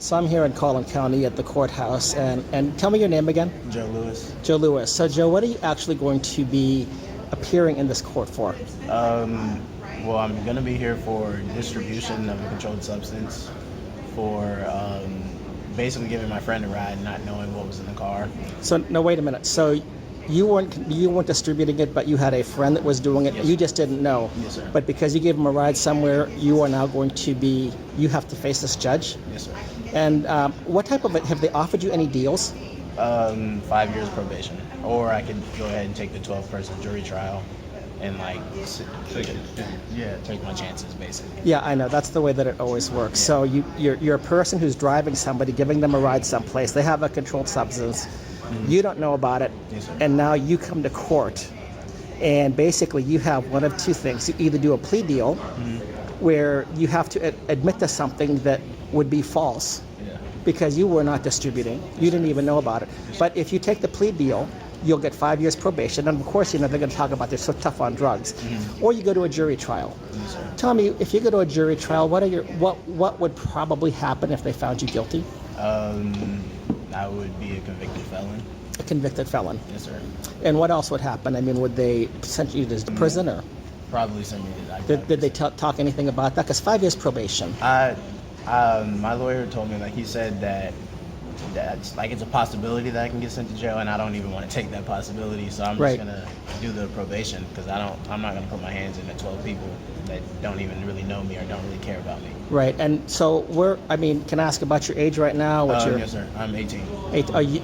So I'm here in Collin County at the courthouse, and tell me your name again. Joe Lewis. Joe Lewis. So Joe, what are you actually going to be appearing in this court for? Well, I'm going to be here for distribution of a controlled substance, for basically giving my friend a ride, not knowing what was in the car. So no, wait a minute. So you weren't distributing it, but you had a friend that was doing it. Yes, you just didn't know. Yes, sir. But because you gave him a ride somewhere, you are now going to be. You have to face this judge. Yes, sir. And what type of have they offered you any deals? 5 years probation, or I could go ahead and take the 12-person jury trial, and take my chances basically. Yeah, I know. That's the way that it always works. Yeah. So you're a person who's driving somebody, giving them a ride someplace. They have a controlled substance. Mm-hmm. You don't know about it, Yes, sir. and now you come to court, and basically you have one of two things. You either do a plea deal, where you have to admit to something that would be false, Yeah. because you were not distributing. You didn't even know about it. But if you take the plea deal, you'll get 5 years probation, and of course, they're going to talk about they're so tough on drugs. Mm-hmm. Or you go to a jury trial. Yes, sir. Tell me, if you go to a jury trial, what would probably happen if they found you guilty? I would be a convicted felon. A convicted felon. Yes, sir. And what else would happen? I mean, would they send you to prison, or Probably send me to did they talk anything about that? Because 5 years probation. My lawyer told me, he said that's it's a possibility that I can get sent to jail, and I don't even want to take that possibility. So I'm Right. just gonna do the probation, because I'm not gonna put my hands into 12 people that don't even really know me or don't really care about me. Right. And so can I ask about your age right now? What's your Yes, sir. I'm 18. Are you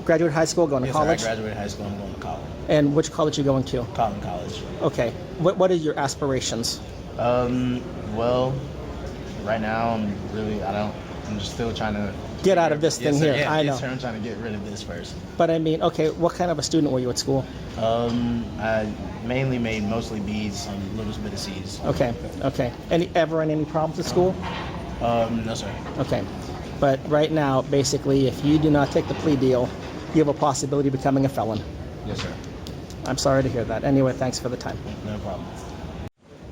graduate high school, going to Yes, college? sir. I graduated high school. I'm going to college. And which college are you going to? Collin College. Okay. What are your aspirations? Well, right now I'm just still trying to Get out of this thing Yes, sir. here. Yeah, I know. Yes, sir. I'm trying to get rid of this first. But okay, what kind of a student were you at school? I mainly made mostly B's, some little bit of C's. Okay. Ever in any problems at school? No, sir. Okay. But right now, basically, if you do not take the plea deal, you have a possibility of becoming a felon. Yes, sir. I'm sorry to hear that. Anyway, thanks for the time. No problem.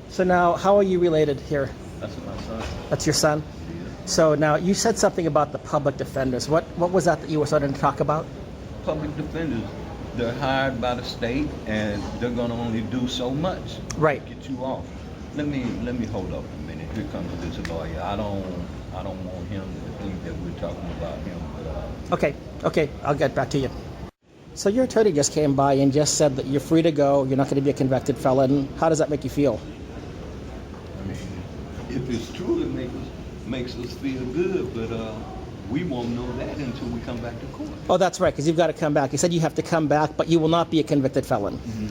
So now, how are you related here? That's my son. That's your son? So now, you said something about the public defenders. What was that you were starting to talk about? Public defenders, they're hired by the state, and they're gonna only do so much. Right. To get you off. Let me hold up a minute. Here comes this lawyer. I don't want him to think that we're talking about him. But, Okay, I'll get back to you. So your attorney just came by and just said that you're free to go, you're not going to be a convicted felon. How does that make you feel? I mean, if it's true, it makes us feel good, but we won't know that until we come back to court. Oh, that's right, because you've got to come back. You said you have to come back, but you will not be a convicted felon. Mm-hmm.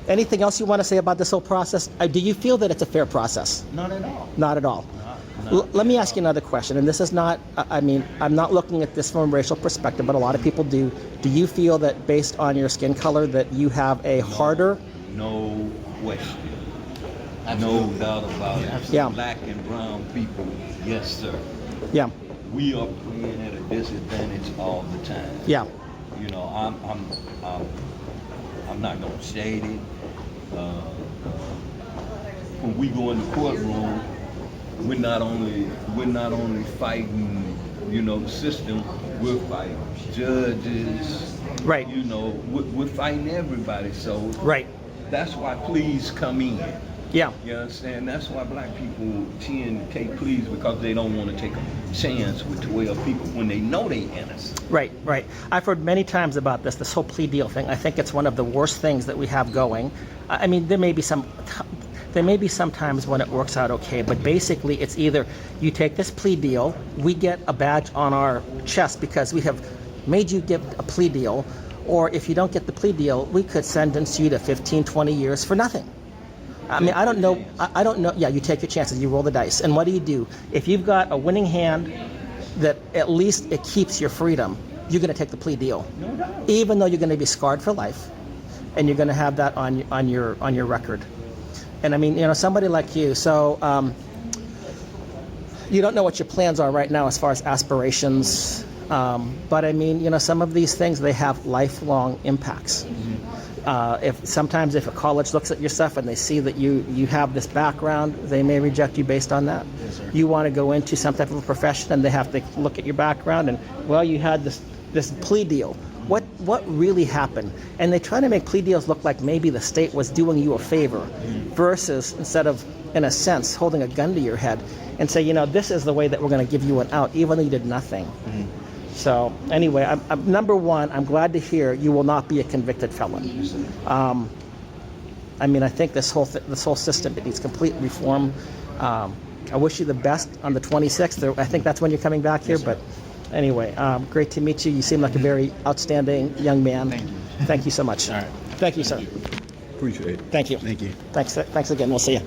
Anything else you want to say about this whole process? Do you feel that it's a fair process? Not at all. Not at all. Let me ask you another question, and this is not, I'm not looking at this from a racial perspective, but a lot of people do. Do you feel that based on your skin color that you have a harder... No question. Absolutely. No doubt about it. Yeah. Black and brown people, yes, sir. Yeah, We are playing at a disadvantage all the time. yeah, You know, I'm not gonna shade it. When we go in the courtroom, we're not only fighting, the system. We're fighting judges. right, We're fighting everybody. So right, that's why pleas come in. yeah. You understand? That's why black people tend to take pleas, because they don't want to take a chance with 12 people when they know they innocent. Right. I've heard many times about this whole plea deal thing. I think it's one of the worst things that we have going. I mean, there may be some times when it works out okay, but basically it's either you take this plea deal, we get a badge on our chest because we have made you give a plea deal, or if you don't get the plea deal, we could sentence you to 15, 20 years for nothing. I mean, I don't know. Yeah, you take your chances. You roll the dice. And what do? If you've got a winning hand that at least it keeps your freedom, you're going to take the plea deal. No doubt. Even though you're going to be scarred for life, and you're going to have that on your record. And I mean, somebody like you, so you don't know what your plans are right now as far as aspirations, but I mean, some of these things, they have lifelong impacts. If a college looks at your stuff and they see that you have this background, they may reject you based on that. Yes, sir. You want to go into some type of a profession and they have to look at your background and, well, you had this plea deal. What really happened? And they try to make plea deals look like maybe the state was doing you a favor, versus, instead of, in a sense, holding a gun to your head and say, this is the way that we're going to give you an out, even though you did nothing. So anyway, number one, I'm glad to hear you will not be a convicted felon. I think this whole system, it needs complete reform. I wish you the best on the 26th. I think that's when you're coming back here. But anyway, great to meet you. You seem like a very outstanding young man. Thank you. Thank you so much. All right. Thank you, sir. Appreciate it. Thank you. Thank you. Thanks again. We'll see you.